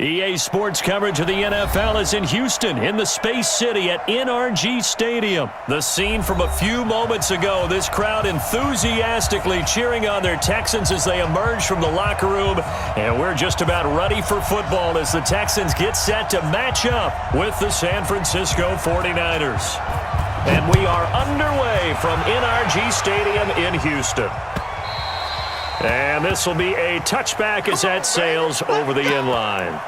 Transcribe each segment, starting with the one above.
EA Sports coverage of the NFL is in Houston, in the Space City at NRG Stadium. The scene from a few moments ago, this crowd enthusiastically cheering on their Texans as they emerge from the locker room. And we're just about ready for football as the Texans get set to match up with the San Francisco 49ers. And we are underway from NRG Stadium in Houston. And this will be a touchback as that sails over the end line.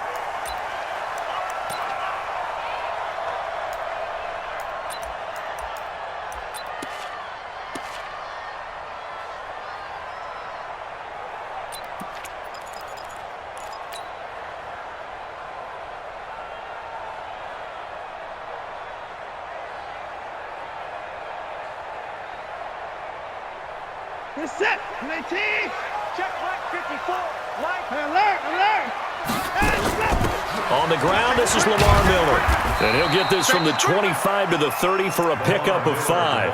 We're set. 19. Check right 54. Mike. Alert. On the ground, this is Lamar Miller. And he'll get this from the 25 to the 30 for a pickup of 5.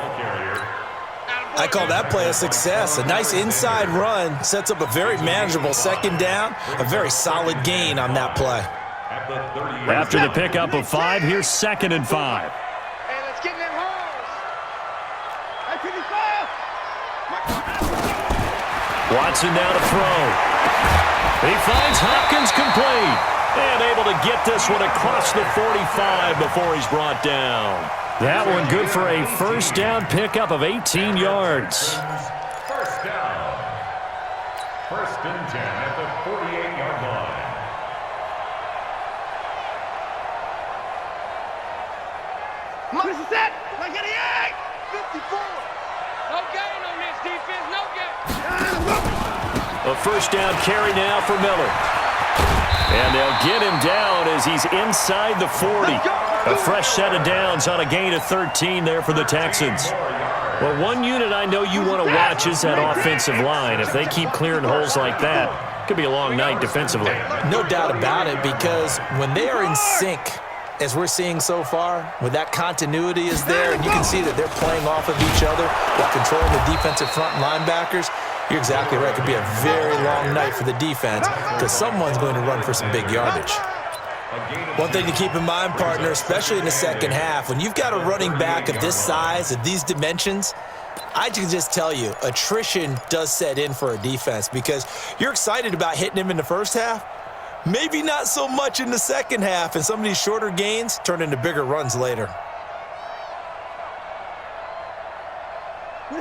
I call that play a success. A nice inside run sets up a very manageable second down. A very solid gain on that play. After the pickup of 5, here's 2nd and 5. Hey, let's get them holes. Hey, 55. Watson now to throw. He finds Hopkins complete. And able to get this one across the 45 before he's brought down. That one good for a first down pickup of 18 yards. First down. 1st and 10 at the 48-yard line. This is it. Like 88. 54. No gain on this defense. No gain. A first down carry now for Miller. And they'll get him down as he's inside the 40. A fresh set of downs on a gain of 13 there for the Texans. Well, one unit I know you want to watch is that offensive line. If they keep clearing holes like that, it could be a long night defensively. No doubt about it, because when they are in sync, as we're seeing so far, when that continuity is there, and you can see that they're playing off of each other while controlling the defensive front linebackers, you're exactly right. It could be a very long night for the defense because someone's going to run for some big yardage. One thing to keep in mind, partner, especially in the second half, when you've got a running back of this size, of these dimensions, I can just tell you, attrition does set in for a defense because you're excited about hitting him in the first half. Maybe not so much in the second half, and some of these shorter gains turn into bigger runs later.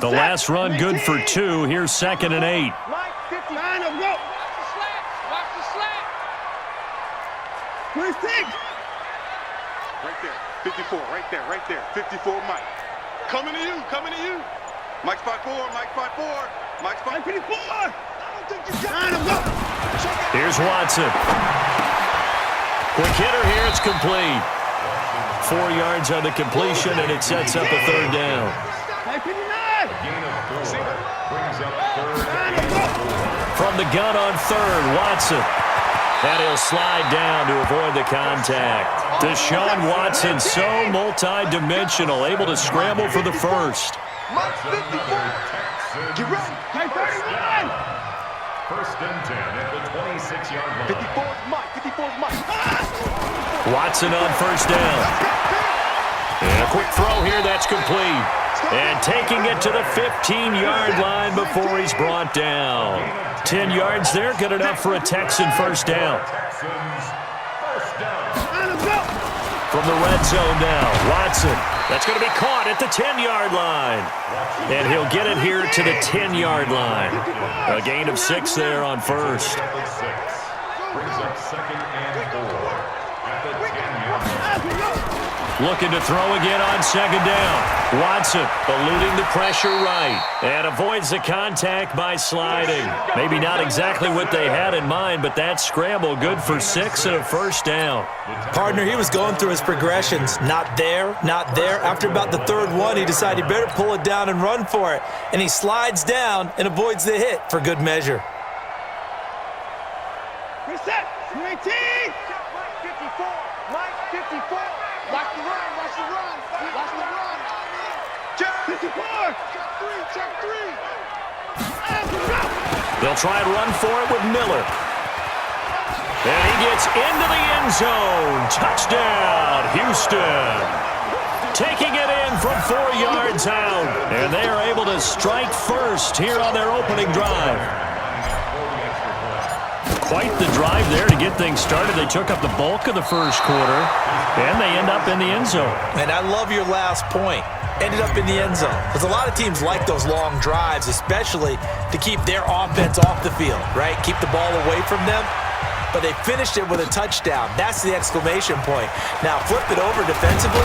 The last run good for 2. Here's 2nd and 8. Mike, 59. Go. Watch the slant. 26. Right there. 54. Right there. 54, Mike. Coming to you. Mike spot 4. Mike spot 54. I don't think you got him. Go. Here's Watson. Quick hitter here. It's complete. 4 yards on the completion, and it sets up a 3rd down. From the gun on 3rd, Watson. And he'll slide down to avoid the contact. Deshaun Watson, so multi-dimensional, able to scramble for the first. Mike 54. Get ready. Hey, 31. 1st and 10 at the 26-yard line. 54's Mike. Watson on first down. And a quick throw here, that's complete. And taking it to the 15-yard line before he's brought down. 10 yards there, good enough for a Texan first down. From the red zone now, Watson. That's going to be caught at the 10-yard line. And he'll get it here to the 10-yard line. A gain of 6 there on first. Brings up 2nd and 4 at the 10-yard line. Looking to throw again on 2nd down. Watson eluding the pressure right and avoids the contact by sliding. Maybe not exactly what they had in mind, but that scramble good for 6 and a first down. Partner, he was going through his progressions. Not there. After about the 3rd one, he decided he better pull it down and run for it. And he slides down and avoids the hit for good measure. Reset. 19. Mike 54. Mike 54. Watch the run. 54. Check 3. They'll try and run for it with Miller. And he gets into the end zone. Touchdown, Houston. Taking it in from 4 yards out. And they are able to strike first here on their opening drive. Quite the drive there to get things started. They took up the bulk of the first quarter, and they end up in the end zone. And I love your last point. Ended up in the end zone. Because a lot of teams like those long drives, especially to keep their offense off the field, right? Keep the ball away from them. But they finished it with a touchdown. That's the exclamation point. Now, flip it over defensively.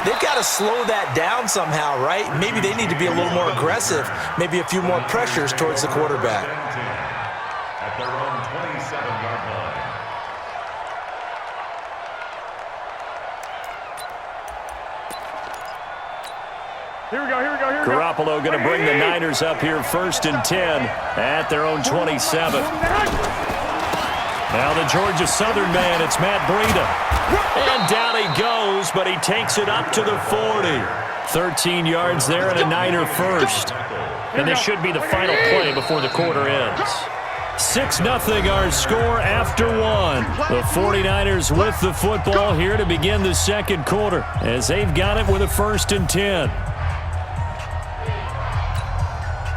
They've got to slow that down somehow, right? Maybe they need to be a little more aggressive. Maybe a few more pressures towards the quarterback. At their own 27-yard line. Here we go. Garoppolo going to bring the Niners up here 1st and 10 at their own 27. Now the Georgia Southern man, it's Matt Breida. And down he goes, but he takes it up to the 40. 13 yards there and a Niner first. And this should be the final play before the quarter ends. 6-0 our score after 1. The 49ers with the football here to begin the second quarter as they've got it with a 1st and 10.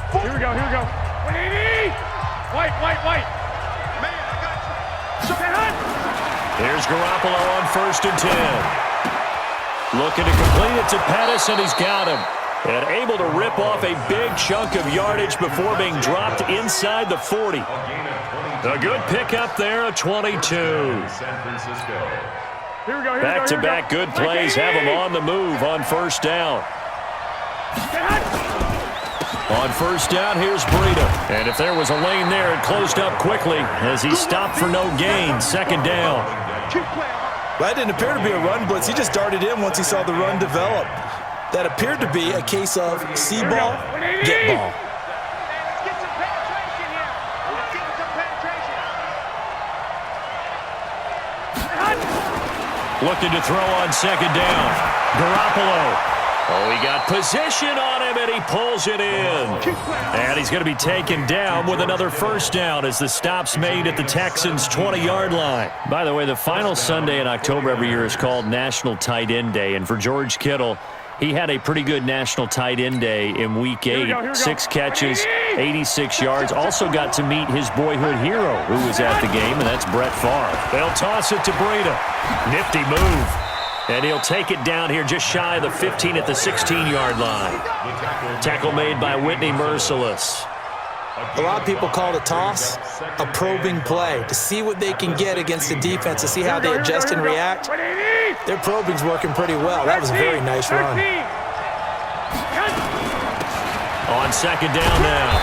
Here we go. 180. White. Man, I got you. Here's Garoppolo on 1st and 10. Looking to complete it to Pettis, and he's got him. And able to rip off a big chunk of yardage before being dropped inside the 40. A good pickup there, a 22. San Francisco. Back-to-back good plays have him on the move on 1st down. On 1st down, here's Breida. And if there was a lane there, it closed up quickly as he stopped for no gain. 2nd down. That didn't appear to be a run blitz. He just darted in once he saw the run develop. That appeared to be a case of see ball, get ball. Let's get some penetration here. Let's get some penetration. Looking to throw on 2nd down. Garoppolo. Oh, he got position on him, and he pulls it in. And he's going to be taken down with another 1st down as the stop's made at the Texans' 20-yard line. By the way, the final Sunday in October every year is called National Tight End Day. And for George Kittle, he had a pretty good National Tight End Day in Week 8. 6 catches, 86 yards. Also got to meet his boyhood hero who was at the game, and that's Brett Favre. They'll toss it to Breida. Nifty move. And he'll take it down here just shy of the 15 at the 16-yard line. Tackle made by Whitney Merciless. A lot of people call it a toss, a probing play, to see what they can get against the defense, to see how they adjust and react. Their probing's working pretty well. That was a very nice run. On 2nd down now,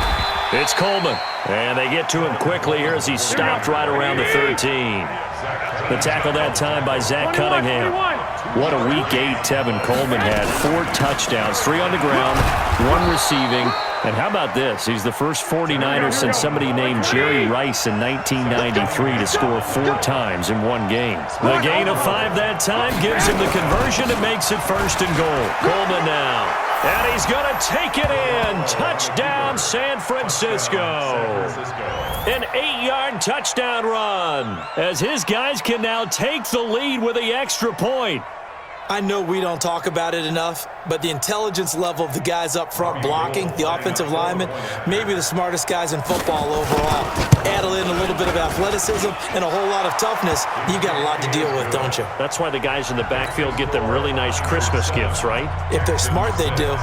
it's Coleman. And they get to him quickly here as he's stopped right around the 13. The tackle that time by Zach Cunningham. What a Week 8 Tevin Coleman had. 4 touchdowns, 3 on the ground, 1 receiving. And how about this? He's the first 49er since somebody named Jerry Rice in 1993 to score 4 times in 1 game. The gain of 5 that time gives him the conversion and makes it 1st and goal. Coleman now. And he's going to take it in. Touchdown, San Francisco. An 8-yard touchdown run as his guys can now take the lead with the extra point. I know we don't talk about it enough, but the intelligence level of the guys up front blocking, the offensive linemen, maybe the smartest guys in football overall. Add in a little bit of athleticism and a whole lot of toughness, you've got a lot to deal with, don't you? That's why the guys in the backfield get them really nice Christmas gifts, right? If they're smart, they do.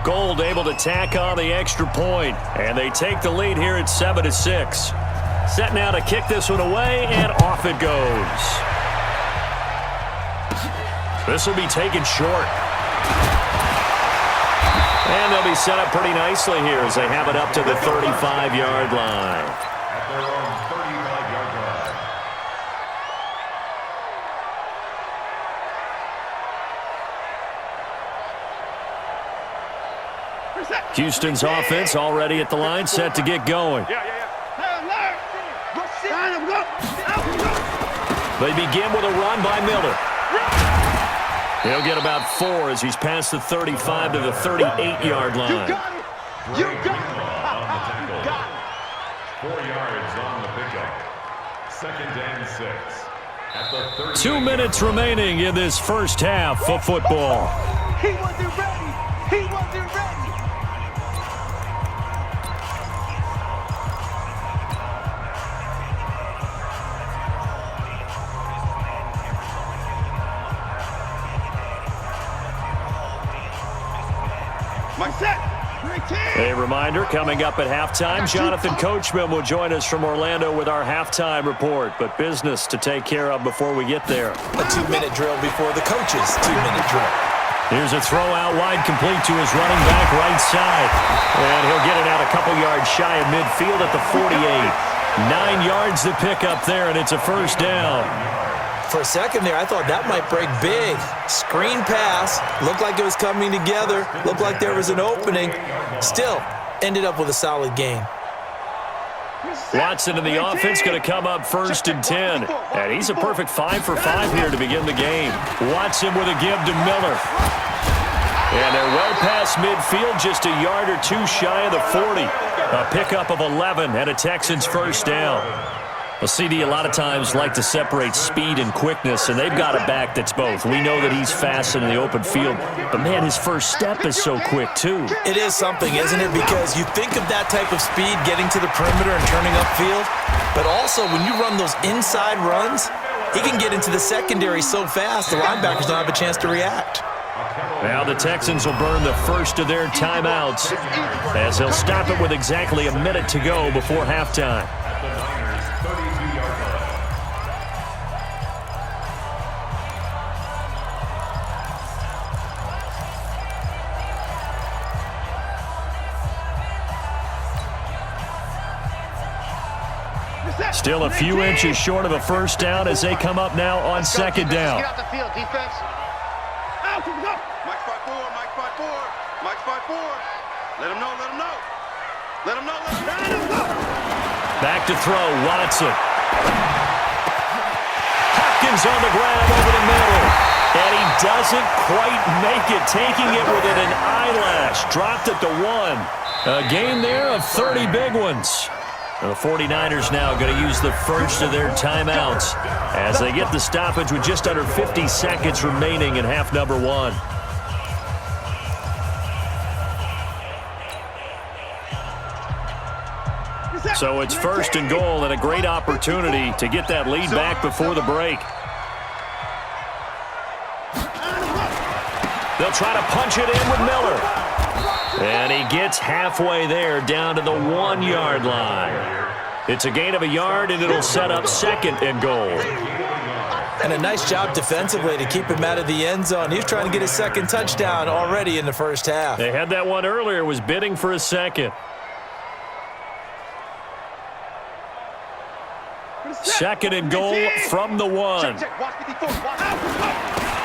Gold able to tack on the extra point, and they take the lead here at 7-6. Set now to kick this one away, and off it goes. This will be taken short. And they'll be set up pretty nicely here as they have it up to the 35-yard line. At their own 35-yard line. Houston's offense already at the line, set to get going. They begin with a run by Miller. He'll get about 4 as he's past the 35 to the 38-yard line. You got it. On the tackle. 4 yards on the pickup. 2nd and 6. At the 38. 2 minutes remaining in this first half of football. He wasn't ready. He wasn't ready. Mike set. A reminder, coming up at halftime, Jonathan Coachman will join us from Orlando with our halftime report. But business to take care of before we get there. A 2-minute drill before the coach's 2-minute drill. Here's a throw out wide, complete to his running back right side. And he'll get it out a couple yards shy of midfield at the 48. 9 yards to pick up there, and it's a first down. For a second there, I thought that might break big. Screen pass. Looked like it was coming together. Looked like there was an opening. Still, ended up with a solid gain. Watson in the offense going to come up 1st and 10. And he's a perfect 5 for 5 here to begin the game. Watson with a give to Miller. And they're well past midfield, just a yard or two shy of the 40. A pickup of 11 and a Texans first down. Well, CD a lot of times like to separate speed and quickness, and they've got a back that's both. We know that he's fast in the open field, but, man, his first step is so quick, too. It is something, isn't it? Because you think of that type of speed getting to the perimeter and turning upfield, but also when you run those inside runs, he can get into the secondary so fast the linebackers don't have a chance to react. Now the Texans will burn the first of their timeouts as they'll stop it with exactly a minute to go before halftime. Still a few inches short of a first down as they come up now on second down. Get out the field, defense. Out, go. Mike 5-4, Mike 5-4, Mike 5-4. Let him know, let him know. Let him know, let him know. Back to throw, Watson. Hopkins on the ground over the middle. And he doesn't quite make it, taking it within an eyelash. Dropped it to 1. A gain there of 30 big ones. The 49ers now going to use the first of their timeouts as they get the stoppage with just under 50 seconds remaining in half number 1. So it's 1st and goal and a great opportunity to get that lead back before the break. They'll try to punch it in with Miller. And he gets halfway there down to the 1-yard line. It's a gain of a yard, and it'll set up 2nd and goal. And a nice job defensively to keep him out of the end zone. He was trying to get his 2nd touchdown already in the first half. They had that one earlier, was bidding for a 2nd. 2nd and goal from the 1.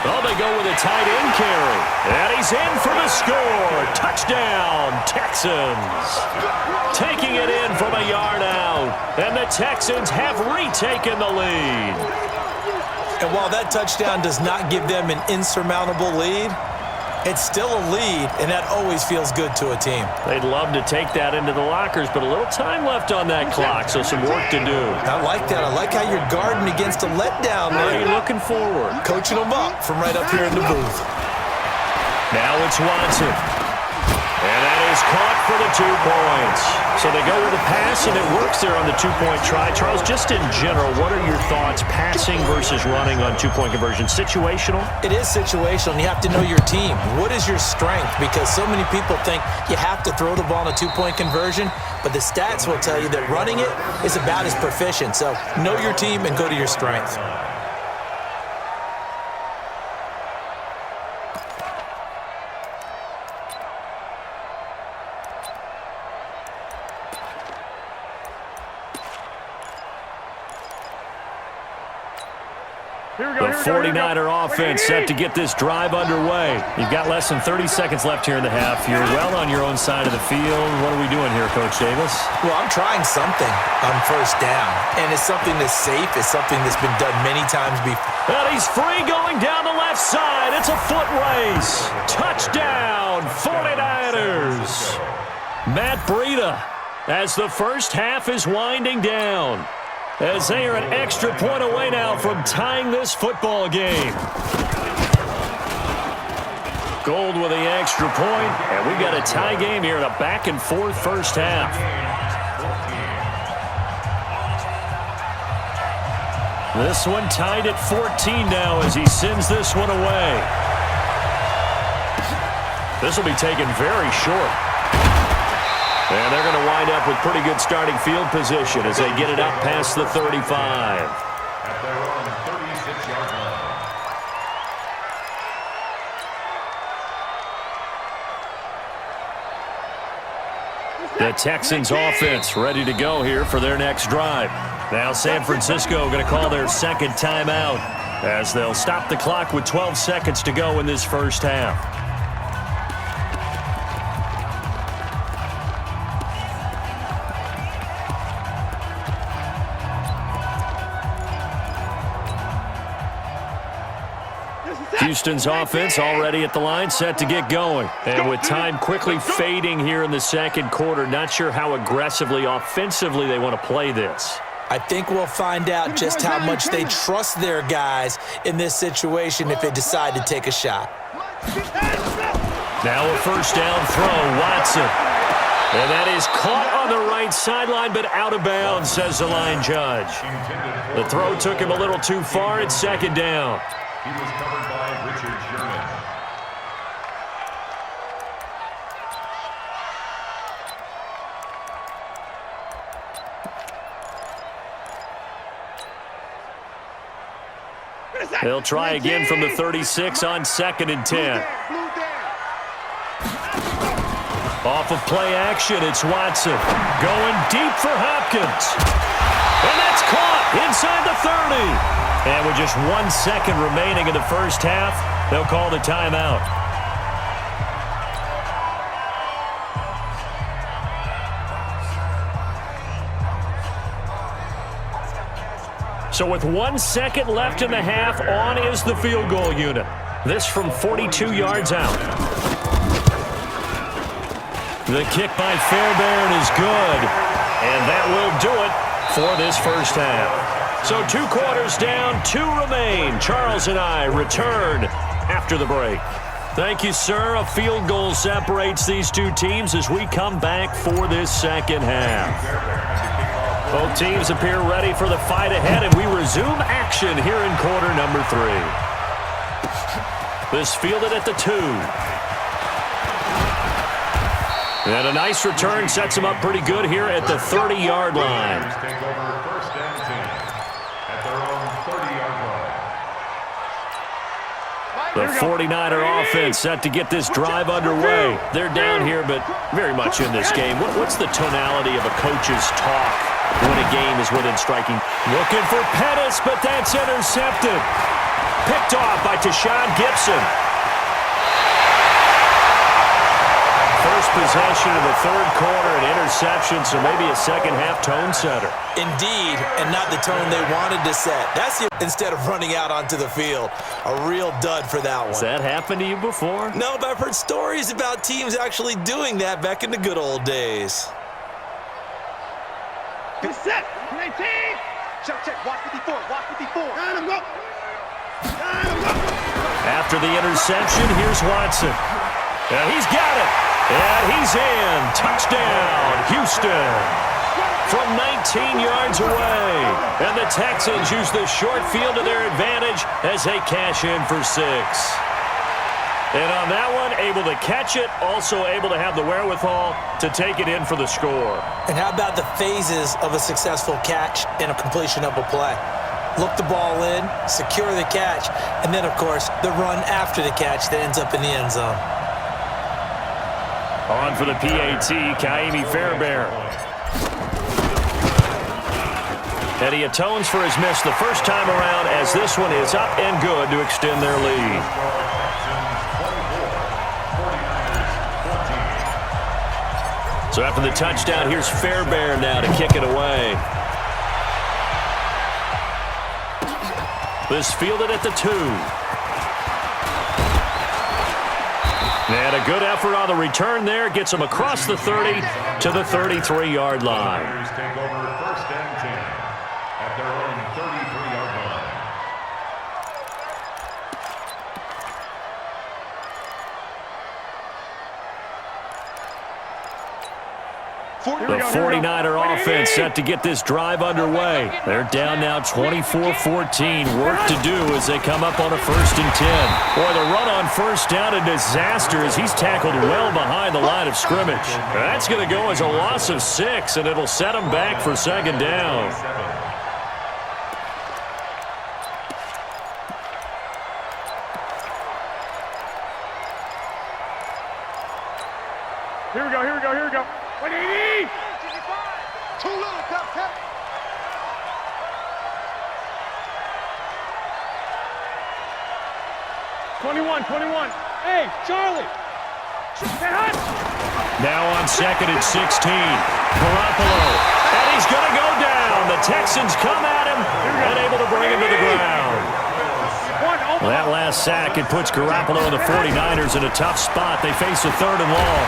Oh, they go with a tight end carry. And he's in for the score. Touchdown, Texans. Taking it in from a yard out. And the Texans have retaken the lead. And while that touchdown does not give them an insurmountable lead, it's still a lead, and that always feels good to a team. They'd love to take that into the lockers, but a little time left on that clock, so some work to do. I like that. I like how you're guarding against a letdown. How are you looking forward? Coaching them up from right up here in the booth. Now it's Watson. And that is caught for the 2 points. So they go with a pass, and it works there on the 2-point try. Charles, just in general, what are your thoughts passing versus running on 2-point conversion? Situational? It is situational, and you have to know your team. What is your strength? Because so many people think you have to throw the ball in a 2-point conversion, but the stats will tell you that running it is about as proficient. So know your team and go to your strength. The 49er offense set to get this drive underway. You've got less than 30 seconds left here in the half. You're well on your own side of the field. What are we doing here, Coach Davis? Well, I'm trying something on first down, and it's something that's safe. It's something that's been done many times before. And he's free going down the left side. It's a foot race. Touchdown, 49ers. Matt Breida as the first half is winding down. as they are an extra point away now from tying this football game. Gold with the extra point, and we got a tie game here in a back-and-forth first half. This one tied at 14 now as he sends this one away. This will be taken very short. And they're going to wind up with pretty good starting field position as they get it up past the 35. At their own 36-yard line. The Texans offense ready to go here for their next drive. Now San Francisco going to call their second timeout as they'll stop the clock with 12 seconds to go in this first half. Houston's offense already at the line, set to get going. And with time quickly fading here in the second quarter, not sure how aggressively, offensively they want to play this. I think we'll find out just how much they trust their guys in this situation if they decide to take a shot. Now a first down throw, Watson. And that is caught on the right sideline, but out of bounds, says the line judge. The throw took him a little too far. It's second down. He was covered by Richard Sherman. They'll try again from the 36 on 2nd and 10. Off of play action, it's Watson. Going deep for Hopkins. And that's caught inside the 30. And with just 1 second remaining in the first half, they'll call the timeout. So with 1 second left in the half, on is the field goal unit. This from 42 yards out. The kick by Fairbairn is good. And that will do it for this first half. So 2 quarters down, 2 remain. Charles and I return after the break. Thank you, sir. A field goal separates these two teams as we come back for this second half. Both teams appear ready for the fight ahead, and we resume action here in quarter number 3. This fielded at the 2. And a nice return sets him up pretty good here at the 30-yard line. Take over first and 10 at their own 30-yard line. The 49er offense set to get this drive underway. They're down here, but very much in this game. What's the tonality of a coach's talk when a game is within striking? Looking for Pettis, but that's intercepted. Picked off by Tashawn Gibson. First possession of the third quarter, an interception, so maybe a second-half tone setter. Indeed, and not the tone they wanted to set. That's it, instead of running out onto the field. A real dud for that one. Has that happened to you before? No, but I've heard stories about teams actually doing that back in the good old days. Get set. 19. Check. Watch 54. Watch 54. Got him, go. After the interception, here's Watson. And he's got it. And he's in. Touchdown, Houston. From 19 yards away. And the Texans use the short field to their advantage as they cash in for 6. And on that one, able to catch it, also able to have the wherewithal to take it in for the score. And how about the phases of a successful catch and a completion of a play? Look the ball in, secure the catch, and then, of course, the run after the catch that ends up in the end zone. On for the PAT, Kaimi Fairbairn. And he atones for his miss the first time around as this one is up and good to extend their lead. So after the touchdown, here's Fairbairn now to kick it away. This fielded at the 2. And a good effort on the return there. Gets him across the 30 to the 33-yard line. Take over first and 10 at The 49er offense set to get this drive underway. They're down now 24-14. Work to do as they come up on a 1st and 10. Boy, the run on first down, a disaster as he's tackled well behind the line of scrimmage. That's going to go as a loss of 6, and it'll set him back for 2nd down. Here we go. 180! Too little, Cap. 21. Hey, Charlie! Now on 2nd and 16. Garoppolo. And he's going to go down. The Texans come at him, unable to bring him to the ground. Well, that last sack, it puts Garoppolo and the 49ers in a tough spot. They face a 3rd and long.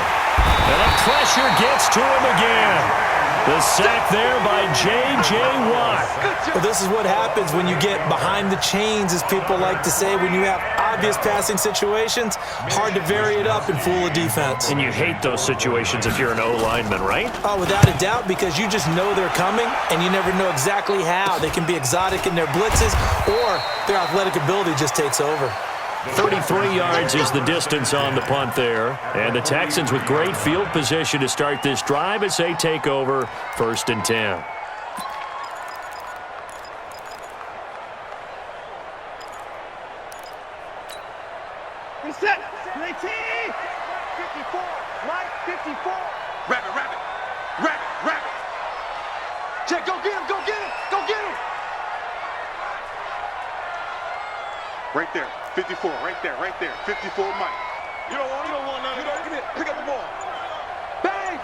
And the pressure gets to him again. The sack there by J.J. Watt. Well, this is what happens when you get behind the chains, as people like to say. When you have obvious passing situations, hard to vary it up and fool a defense. And you hate those situations if you're an O-lineman, right? Oh, without a doubt, because you just know they're coming, and you never know exactly how. They can be exotic in their blitzes, or their athletic ability just takes over. 33 yards is the distance on the punt there. And the Texans with great field position to start this drive as they take over 1st and 10. Reset! 18! 54! Mike, 54! Rabbit. Check, go get him! Right there, 54, right there. 54, Mike. You don't want none. Come here, pick up the ball. Bang!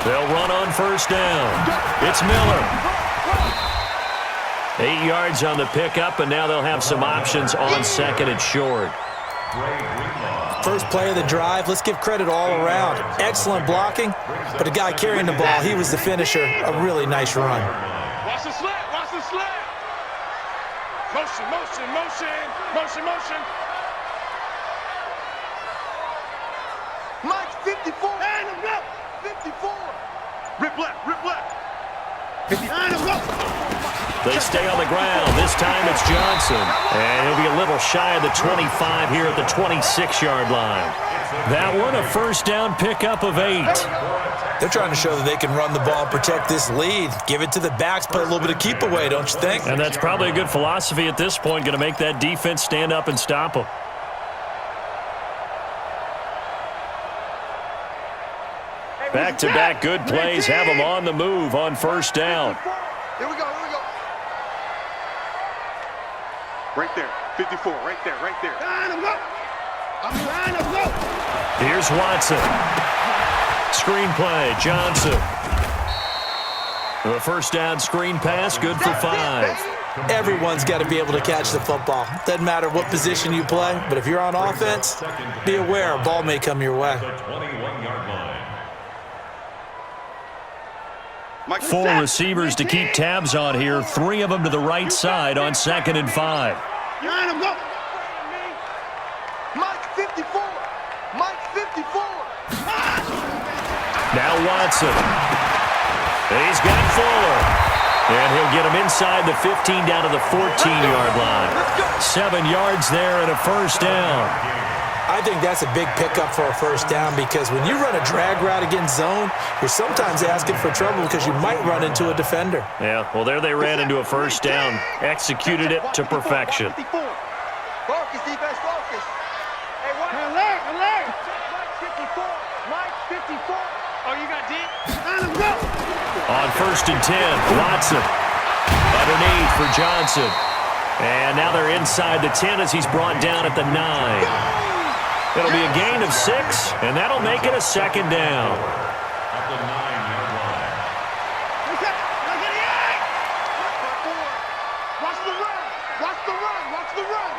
They'll run on 1st down. It's Miller. 8 yards on the pickup, and now they'll have some options on 2nd and short. First play of the drive, let's give credit all around. Excellent blocking, but the guy carrying the ball, he was the finisher. A really nice run. Watch the slant! Motion! Mike, 54. And him up! 54. Rip left. 59 him up! They stay on the ground. This time it's Johnson. And he'll be a little shy of the 25 here at the 26-yard line. That one, a 1st down pickup of 8. They're trying to show that they can run the ball and protect this lead. Give it to the backs, play a little bit of keep away, don't you think? And that's probably a good philosophy at this point, going to make that defense stand up and stop them. Back-to-back good plays have them on the move on 1st down. Here we go. Right there, 54, right there. Line him up! Here's Watson. Screen play, Johnson. The 1st down screen pass, good for 5. Everyone's got to be able to catch the football. Doesn't matter what position you play, but if you're on offense, be aware a ball may come your way. 4 receivers to keep tabs on here. 3 of them to the right side on 2nd and 5. Line him up! Mike, 54. Now Watson. He's got Fuller. And he'll get him inside the 15 down to the 14-yard line. 7 yards there and a 1st down. I think that's a big pickup for a 1st down because when you run a drag route against zone, you're sometimes asking for trouble because you might run into a defender. Yeah, well, there they ran into a 1st down. Executed it to perfection. Focus, defense, focus. Hey, what? Alert! Mike, 54. Oh, you got deep? Line him up! On 1st and 10, Watson. Underneath for Johnson. And now they're inside the 10 as he's brought down at the 9. It'll be a gain of 6, and that'll make it a 2nd down. At the 9-yard line. Watch the run!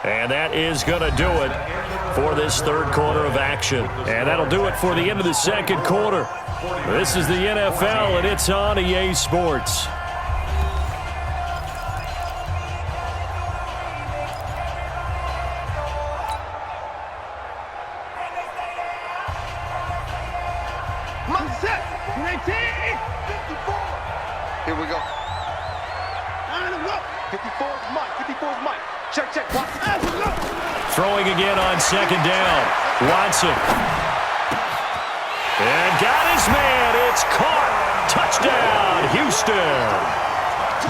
And that is going to do it for this 3rd quarter of action. And that'll do it for the end of the 2nd quarter. This is the NFL, and it's on EA Sports. Here we go. 54 is Mike. 54 is Mike. Check, check. Throwing again on second down. Watson. And got his man. It's caught. Touchdown, Houston.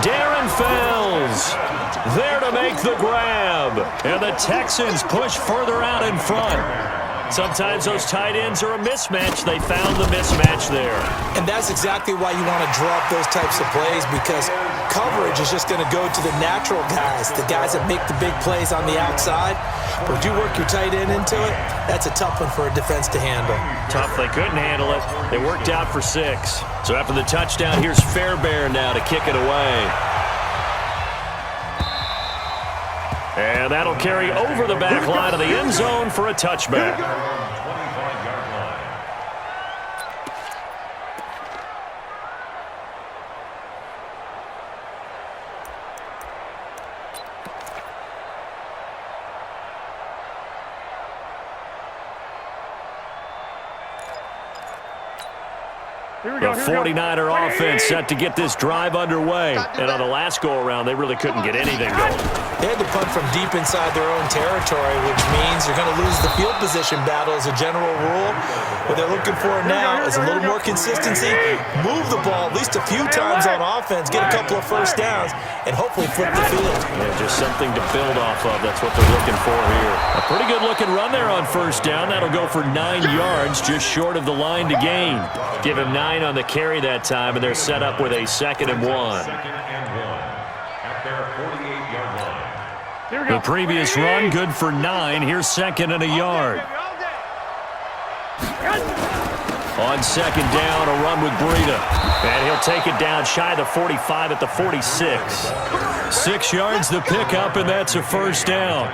Darren Fells there to make the grab. And the Texans push further out in front. Sometimes those tight ends are a mismatch. They found the mismatch there. And that's exactly why you want to draw up those types of plays, because coverage is just going to go to the natural guys, the guys that make the big plays on the outside. But if you work your tight end into it, that's a tough one for a defense to handle. Tough. They couldn't handle it. They worked out for 6. So after the touchdown, here's Fairbairn now to kick it away. And that'll carry over the back line of the end zone for a touchback. The 49er offense set to get this drive underway. And on the last go-around, they really couldn't get anything going. They had to punt from deep inside their own territory, which means you're going to lose the field position battle as a general rule. What they're looking for now is a little more consistency, move the ball at least a few times on offense, get a couple of first downs, and hopefully flip the field. Yeah, just something to build off of. That's what they're looking for here. A pretty good-looking run there on first down. That'll go for 9 yards, just short of the line to gain. Give him 9 on the carry that time, and they're set up with a 2nd and 1. 2nd and 1 at their 48-yard line. The previous run, good for 9. Here's 2nd and a yard. On second down, a run with Breida. And he'll take it down shy of the 45 at the 46. 6 yards the pickup, and that's a first down.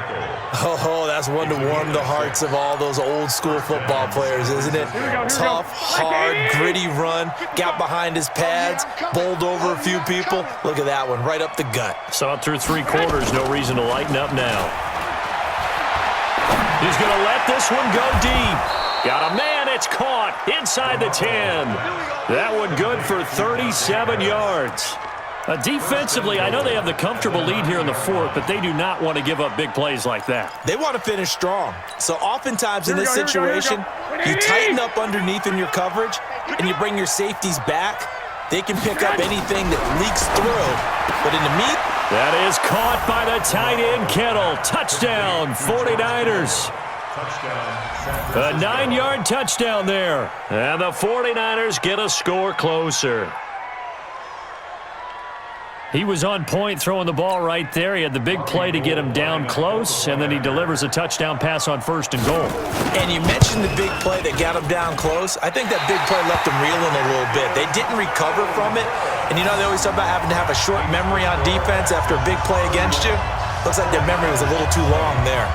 Oh, that's one to warm the hearts of all those old-school football players, isn't it? Tough, hard, gritty run, got behind his pads, bowled over a few people. Look at that one, right up the gut. Saw it through 3 quarters, no reason to lighten up now. He's going to let this one go deep. Got a man, it's caught inside the 10. That one good for 37 yards. Defensively, I know they have the comfortable lead here in the 4th, but they do not want to give up big plays like that. They want to finish strong. So oftentimes in this situation, you tighten up underneath in your coverage, and you bring your safeties back. They can pick up anything that leaks through. But in the meat, that is caught by the tight end, Kittle. Touchdown, 49ers. A 9-yard touchdown there. And the 49ers get a score closer. He was on point throwing the ball right there. He had the big play to get him down close, and then he delivers a touchdown pass on 1st and goal. And you mentioned the big play that got him down close. I think that big play left him reeling a little bit. They didn't recover from it. And, you know, they always talk about having to have a short memory on defense after a big play against you. Looks like their memory was a little too long there.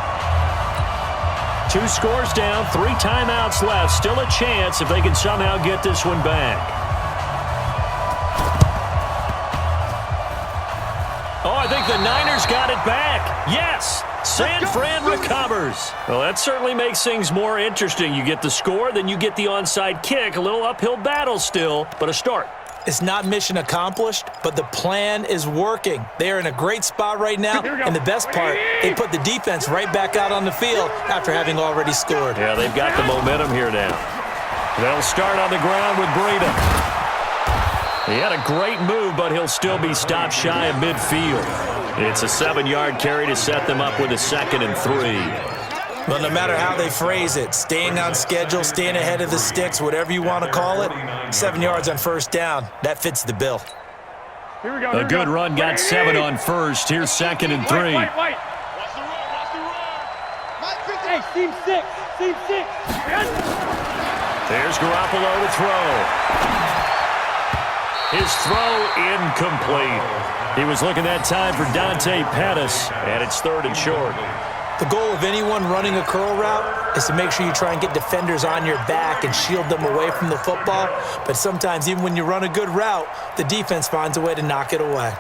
2 scores down, 3 timeouts left. Still a chance if they can somehow get this one back. Oh, I think the Niners got it back. Yes, San Fran recovers. Well, that certainly makes things more interesting. You get the score, then you get the onside kick. A little uphill battle still, but a start. It's not mission accomplished, but the plan is working. They are in a great spot right now, and the best part, they put the defense right back out on the field after having already scored. Yeah, they've got the momentum here now. They'll start on the ground with Breida. He had a great move, but he'll still be stopped shy of midfield. It's a 7-yard carry to set them up with a 2nd and 3. Well, no matter how they phrase it, staying on schedule, staying ahead of the sticks, whatever you want to call it, 7 yards on first down, that fits the bill. A good run got 7 on first. Here's 2nd and 3. Hey, team 6. Team 6. There's Garoppolo to throw. His throw incomplete. He was looking that time for Dante Pettis, and it's 3rd and short. The goal of anyone running a curl route is to make sure you try and get defenders on your back and shield them away from the football. But sometimes even when you run a good route, the defense finds a way to knock it away.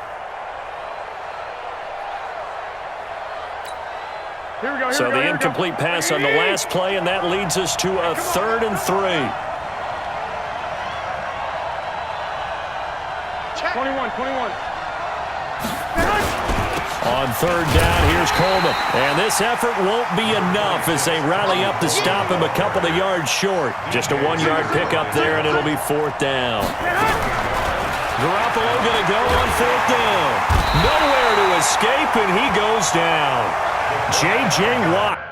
So the incomplete pass on the last play, and that leads us to a 3rd and 3. 21. On third down, here's Coleman. And this effort won't be enough as they rally up to stop him a couple of yards short. Just a 1-yard pickup there, and it'll be fourth down. Garoppolo going to go on fourth down. Nowhere to escape, and he goes down. J.J. Watt.